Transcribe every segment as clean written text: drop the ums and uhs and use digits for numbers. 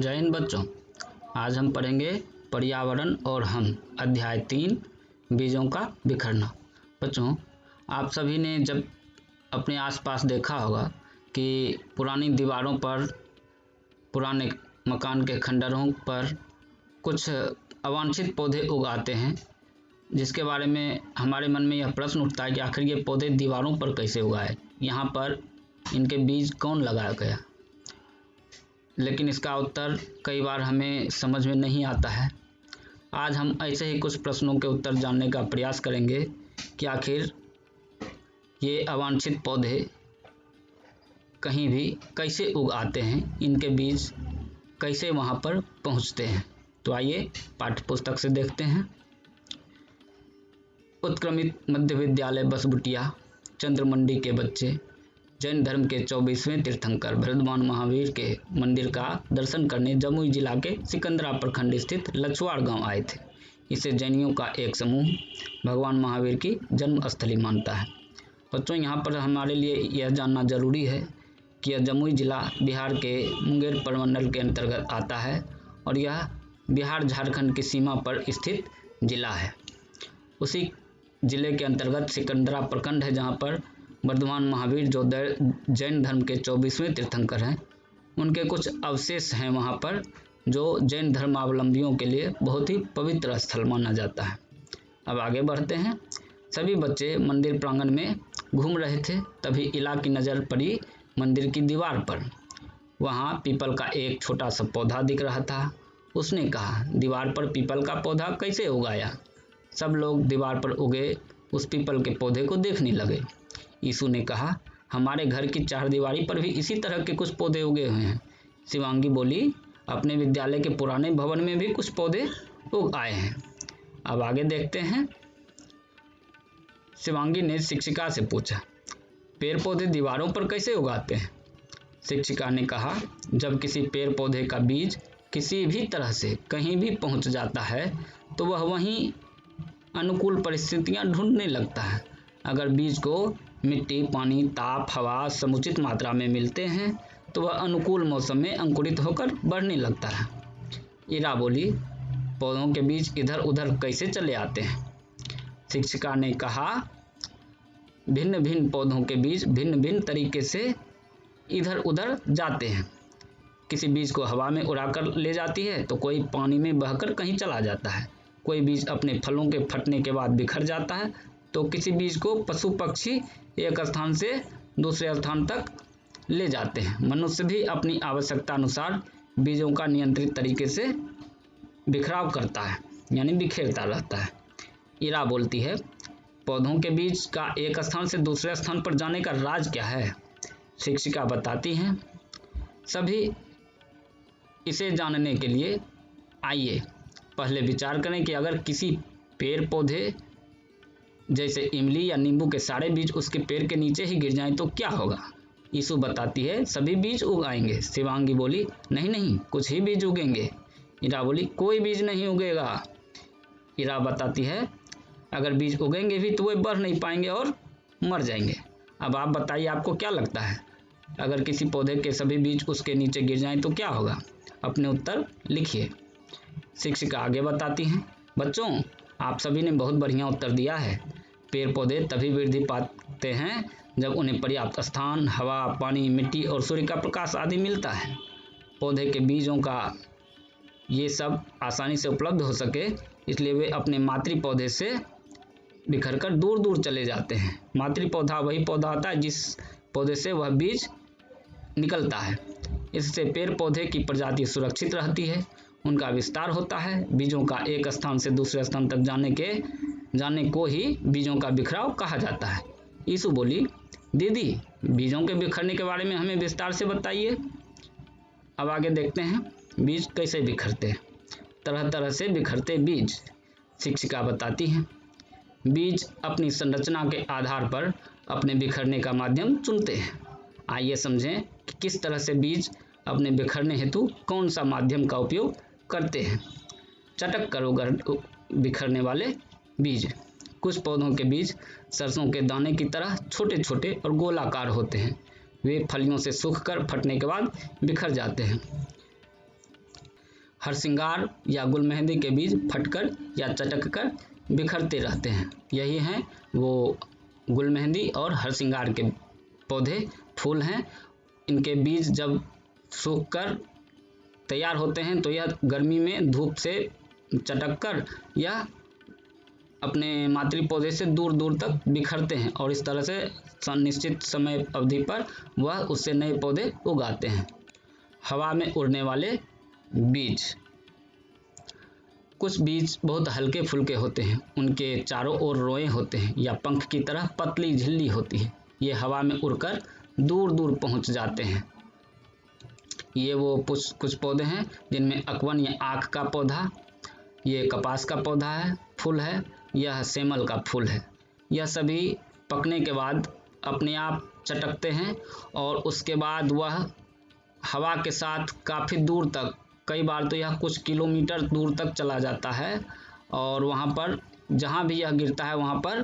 जय हिंद बच्चों। आज हम पढ़ेंगे पर्यावरण और हम अध्याय 3 बीजों का बिखरना। बच्चों, आप सभी ने जब अपने आसपास देखा होगा कि पुरानी दीवारों पर, पुराने मकान के खंडरों पर कुछ अवांछित पौधे उगाते हैं, जिसके बारे में हमारे मन में यह प्रश्न उठता है कि आखिर ये पौधे दीवारों पर कैसे उगाए, यहाँ पर इनके बीज कौन लगाया गया। लेकिन इसका उत्तर कई बार हमें समझ में नहीं आता है। आज हम ऐसे ही कुछ प्रश्नों के उत्तर जानने का प्रयास करेंगे कि आखिर ये अवांछित पौधे कहीं भी कैसे उग आते हैं, इनके बीज कैसे वहाँ पर पहुँचते हैं। तो आइए पाठ्यपुस्तक से देखते हैं। उत्क्रमित मध्य विद्यालय बसबुटिया चंद्रमंडी के बच्चे जैन धर्म के 24वें तीर्थंकर भरद्वान महावीर के मंदिर का दर्शन करने जमुई जिला के सिकंदरा प्रखंड स्थित लछवाड़ गांव आए थे। इसे जैनियों का एक समूह भगवान महावीर की जन्मस्थली मानता है। बच्चों, यहाँ पर हमारे लिए यह जानना जरूरी है कि यह जमुई जिला बिहार के मुंगेर प्रमंडल के अंतर्गत आता है और यह बिहार झारखंड की सीमा पर स्थित जिला है। उसी जिले के अंतर्गत सिकंदरा प्रखंड है, जहाँ पर वर्धमान महावीर जो जैन धर्म के 24वें तीर्थंकर हैं, उनके कुछ अवशेष हैं वहाँ पर, जो जैन धर्मावलंबियों के लिए बहुत ही पवित्र स्थल माना जाता है। अब आगे बढ़ते हैं। सभी बच्चे मंदिर प्रांगण में घूम रहे थे, तभी इला की नज़र पड़ी मंदिर की दीवार पर। वहाँ पीपल का एक छोटा सा पौधा दिख रहा था। उसने कहा, दीवार पर पीपल का पौधा कैसे उगाया? सब लोग दीवार पर उगे उस पीपल के पौधे को देखने लगे। यीशु ने कहा, हमारे घर की चारदीवारी पर भी इसी तरह के कुछ पौधे उगे हुए हैं। शिवांगी बोली, अपने विद्यालय के पुराने भवन में भी कुछ पौधे उग आए हैं। अब आगे देखते हैं। शिवांगी ने शिक्षिका से पूछा, पेड़ पौधे दीवारों पर कैसे उगाते हैं? शिक्षिका ने कहा, जब किसी पेड़ पौधे का बीज किसी भी तरह से कहीं भी पहुंच जाता है तो वह वहीं अनुकूल परिस्थितियां ढूंढने लगता है। अगर बीज को मिट्टी, पानी, ताप, हवा समुचित मात्रा में मिलते हैं तो वह अनुकूल मौसम में अंकुरित होकर बढ़ने लगता है। इरा बोली, पौधों के बीज इधर उधर कैसे चले आते हैं? शिक्षिका ने कहा, भिन्न भिन्न पौधों के बीज भिन्न भिन्न तरीके से इधर उधर जाते हैं। किसी बीज को हवा में उड़ाकर ले जाती है तो कोई पानी में बहकर कहीं चला जाता है। कोई बीज अपने फलों के फटने के बाद बिखर जाता है, तो किसी बीज को पशु पक्षी एक स्थान से दूसरे स्थान तक ले जाते हैं। मनुष्य भी अपनी आवश्यकता अनुसार बीजों का नियंत्रित तरीके से बिखराव करता है, यानी बिखेरता रहता है। इरा बोलती है, पौधों के बीज का एक स्थान से दूसरे स्थान पर जाने का राज क्या है? शिक्षिका बताती हैं, सभी इसे जानने के लिए आइए पहले विचार करें कि अगर किसी पेड़ पौधे जैसे इमली या नींबू के सारे बीज उसके पेड़ के नीचे ही गिर जाएं तो क्या होगा? यीशु बताती है, सभी बीज उग आएंगे। शिवांगी बोली, नहीं नहीं, कुछ ही बीज उगेंगे। इरा बोली, कोई बीज नहीं उगेगा। इरा बताती है, अगर बीज उगेंगे भी तो वे बढ़ नहीं पाएंगे और मर जाएंगे। अब आप बताइए, आपको क्या लगता है, अगर किसी पौधे के सभी बीज उसके नीचे गिर जाएं तो क्या होगा? अपने उत्तर लिखिए। शिक्षिका आगे बताती हैं, बच्चों, आप सभी ने बहुत बढ़िया उत्तर दिया है। पेड़ पौधे तभी वृद्धि पाते हैं जब उन्हें पर्याप्त स्थान, हवा, पानी, मिट्टी और सूर्य का प्रकाश आदि मिलता है। पौधे के बीजों का ये सब आसानी से उपलब्ध हो सके, इसलिए वे अपने मातृ पौधे से बिखरकर दूर दूर चले जाते हैं। मातृ पौधा वही पौधा होता है जिस पौधे से वह बीज निकलता है। इससे पेड़ पौधे की प्रजाति सुरक्षित रहती है, उनका विस्तार होता है। बीजों का एक स्थान से दूसरे स्थान तक जाने को ही बीजों का बिखराव कहा जाता है। यीशु बोली, दीदी, बीजों के बिखरने के बारे में हमें विस्तार से बताइए। अब आगे देखते हैं, बीज कैसे बिखरते हैं। तरह तरह से बिखरते बीज। शिक्षिका बताती हैं, बीज अपनी संरचना के आधार पर अपने बिखरने का माध्यम चुनते हैं। आइए समझें कि किस तरह से बीज अपने बिखरने हेतु कौन सा माध्यम का उपयोग करते हैं। चटक कर बिखरने वाले बीज। कुछ पौधों के बीज सरसों के दाने की तरह छोटे छोटे और गोलाकार होते हैं। वे फलियों से सूखकर फटने के बाद बिखर जाते हैं। हरसिंगार या गुलमेहंदी के बीज फटकर या चटककर बिखरते रहते हैं। यही हैं वो गुलमेहंदी और हरसिंगार के पौधे, फूल हैं। इनके बीज जब सूखकर तैयार होते हैं तो यह गर्मी में धूप से चटककर या अपने मातृ पौधे से दूर दूर तक बिखरते हैं और इस तरह से निश्चित समय अवधि पर वह उससे नए पौधे उगाते हैं। हवा में उड़ने वाले बीज। कुछ बीज बहुत हल्के फुल्के होते हैं, उनके चारों ओर रोए होते हैं या पंख की तरह पतली झिल्ली होती है। ये हवा में उड़कर दूर दूर पहुंच जाते हैं। ये वो कुछ पौधे हैं जिनमें अकवन या आँख का पौधा, ये कपास का पौधा है, फूल है, यह सेमल का फूल है। यह सभी पकने के बाद अपने आप चटकते हैं और उसके बाद वह हवा के साथ काफ़ी दूर तक, कई बार तो यह कुछ किलोमीटर दूर तक चला जाता है और वहाँ पर जहाँ भी यह गिरता है वहाँ पर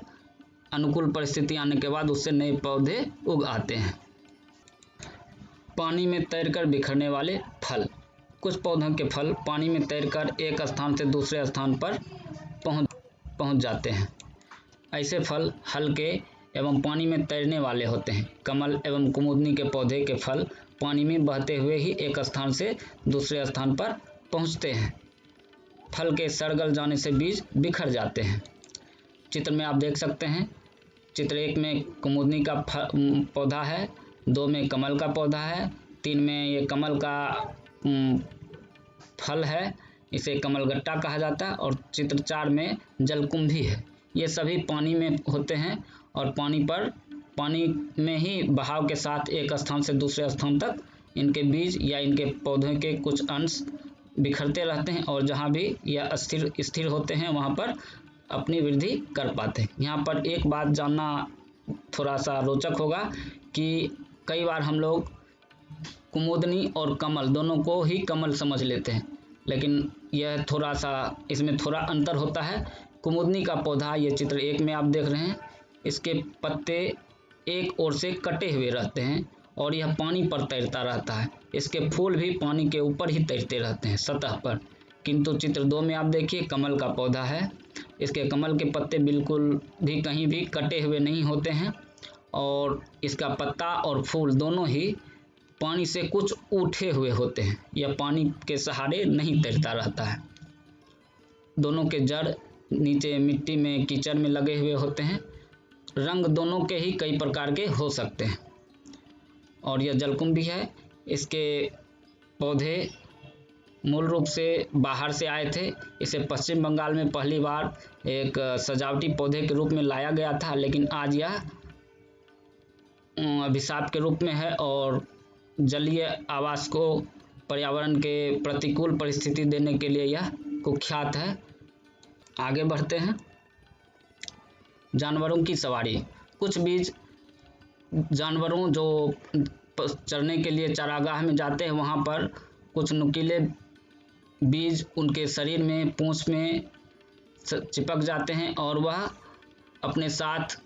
अनुकूल परिस्थिति आने के बाद उससे नए पौधे उग आते हैं। पानी में तैरकर बिखरने वाले फल। कुछ पौधों के फल पानी में तैरकर एक स्थान से दूसरे स्थान पर पहुंच जाते हैं। ऐसे फल हल्के एवं पानी में तैरने वाले होते हैं। कमल एवं कुमुदनी के पौधे के फल पानी में बहते हुए ही एक स्थान से दूसरे स्थान पर पहुंचते हैं। फल के सड़ जाने से बीज बिखर जाते हैं। चित्र में आप देख सकते हैं, चित्र 1 में कुमुदनी का पौधा है, 2 में कमल का पौधा है, 3 में ये कमल का फल है, इसे कमलगट्टा कहा जाता है, और चित्र 4 में जलकुंभी है। ये सभी पानी में होते हैं और पानी में ही बहाव के साथ एक स्थान से दूसरे स्थान तक इनके बीज या इनके पौधों के कुछ अंश बिखरते रहते हैं और जहाँ भी यह स्थिर होते हैं वहाँ पर अपनी वृद्धि कर पाते हैं। यहाँ पर एक बात जानना थोड़ा सा रोचक होगा कि कई बार हम लोग कुमुदनी और कमल दोनों को ही कमल समझ लेते हैं, लेकिन यह थोड़ा सा इसमें थोड़ा अंतर होता है। कुमुदनी का पौधा, ये चित्र 1 में आप देख रहे हैं, इसके पत्ते एक ओर से कटे हुए रहते हैं और यह पानी पर तैरता रहता है। इसके फूल भी पानी के ऊपर ही तैरते रहते हैं सतह पर। किंतु चित्र 2 में आप देखिए, कमल का पौधा है, इसके कमल के पत्ते बिल्कुल भी कहीं भी कटे हुए नहीं होते हैं और इसका पत्ता और फूल दोनों ही पानी से कुछ उठे हुए होते हैं। यह पानी के सहारे नहीं तैरता रहता है। दोनों के जड़ नीचे मिट्टी में, कीचड़ में लगे हुए होते हैं। रंग दोनों के ही कई प्रकार के हो सकते हैं। और यह जलकुंभी है, इसके पौधे मूल रूप से बाहर से आए थे। इसे पश्चिम बंगाल में पहली बार एक सजावटी पौधे के रूप में लाया गया था, लेकिन आज यह अभिशाप के रूप में है और जलीय आवास को पर्यावरण के प्रतिकूल परिस्थिति देने के लिए यह कुख्यात है। आगे बढ़ते हैं। जानवरों की सवारी। कुछ बीज जानवरों जो चरने के लिए चारागाह में जाते हैं, वहाँ पर कुछ नुकीले बीज उनके शरीर में, पूंछ में चिपक जाते हैं और वह अपने साथ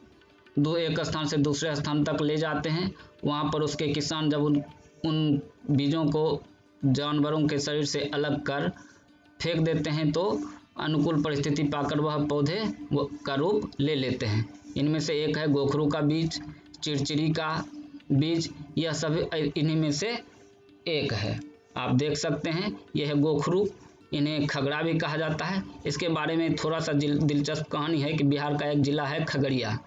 एक स्थान से दूसरे स्थान तक ले जाते हैं। वहाँ पर उसके किसान जब उन बीजों को जानवरों के शरीर से अलग कर फेंक देते हैं तो अनुकूल परिस्थिति पाकर वह पौधे का रूप ले लेते हैं। इनमें से एक है गोखरू का बीज, चिड़चिड़ी का बीज, यह सभी इन्हीं में से एक है। आप देख सकते हैं, यह है गोखरू, इन्हें खगड़ा भी कहा जाता है। इसके बारे में थोड़ा सा दिलचस्प कहानी है कि बिहार का एक जिला है खगड़िया।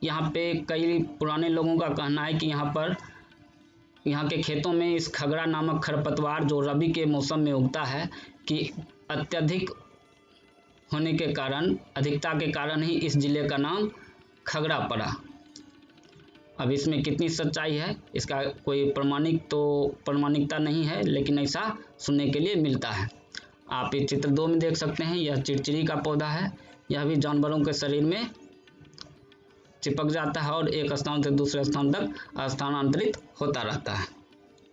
यहाँ पे कई पुराने लोगों का कहना है कि यहाँ के खेतों में इस खगड़ा नामक खरपतवार जो रबी के मौसम में उगता है कि अत्यधिक होने के कारण, अधिकता के कारण ही इस जिले का नाम खगड़ा पड़ा। अब इसमें कितनी सच्चाई है इसका कोई प्रमाणिकता नहीं है, लेकिन ऐसा सुनने के लिए मिलता है। आप ये चित्र 2 में देख सकते हैं, यह चिड़चिड़ी का पौधा है। यह भी जानवरों के शरीर में चिपक जाता है और एक स्थान से दूसरे स्थान तक स्थानांतरित होता रहता है।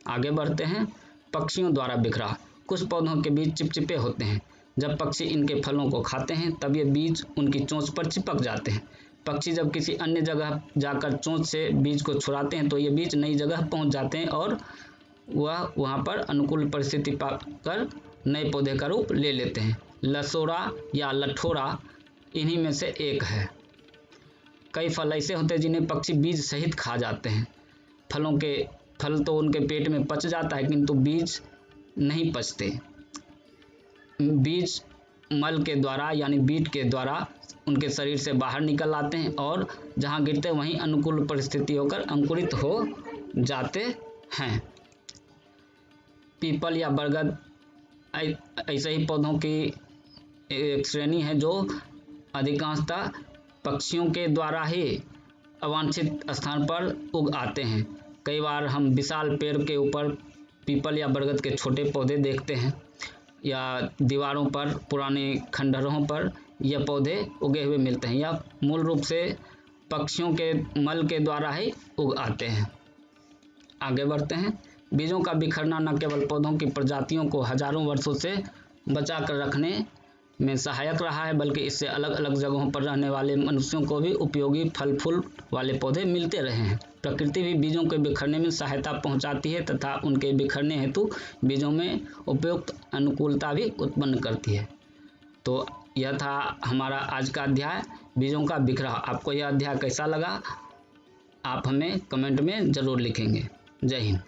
आगे बढ़ते हैं। पक्षियों द्वारा बिखरा। कुछ पौधों के बीज चिपचिपे होते हैं। जब पक्षी इनके फलों को खाते हैं तब ये बीज उनकी चोंच पर चिपक जाते हैं। पक्षी जब किसी अन्य जगह जाकर चोंच से बीज को छुड़ाते हैं तो ये बीज नई जगह पहुंच जाते हैं और वह वहां पर अनुकूल परिस्थिति पाकर नए पौधे का रूप ले लेते हैं। लसोड़ा या लठोरा इन्हीं में से एक है। कई फल ऐसे होते हैं जिन्हें पक्षी बीज सहित खा जाते हैं। फल तो उनके पेट में पच जाता है, किंतु बीज नहीं पचते। बीज मल के द्वारा यानी बीट के द्वारा उनके शरीर से बाहर निकल आते हैं और जहां गिरते हैं वहीं अनुकूल परिस्थिति होकर अंकुरित हो जाते हैं। पीपल या बरगद ऐसे ही पौधों की एक श्रेणी है जो अधिकांशतः पक्षियों के द्वारा ही अवांछित स्थान पर उग आते हैं। कई बार हम विशाल पेड़ के ऊपर पीपल या बरगद के छोटे पौधे देखते हैं या दीवारों पर, पुराने खंडहरों पर यह पौधे उगे हुए मिलते हैं। यह मूल रूप से पक्षियों के मल के द्वारा ही उग आते हैं। आगे बढ़ते हैं। बीजों का बिखरना न केवल पौधों की प्रजातियों को हजारों वर्षों से बचा कर रखने में सहायक रहा है, बल्कि इससे अलग अलग जगहों पर रहने वाले मनुष्यों को भी उपयोगी फल फूल वाले पौधे मिलते रहे हैं। प्रकृति भी बीजों के बिखरने में सहायता पहुंचाती है तथा उनके बिखरने हेतु बीजों में उपयुक्त अनुकूलता भी उत्पन्न करती है। तो यह था हमारा आज का अध्याय, बीजों का बिखराव। आपको यह अध्याय कैसा लगा आप हमें कमेंट में ज़रूर लिखेंगे। जय हिंद।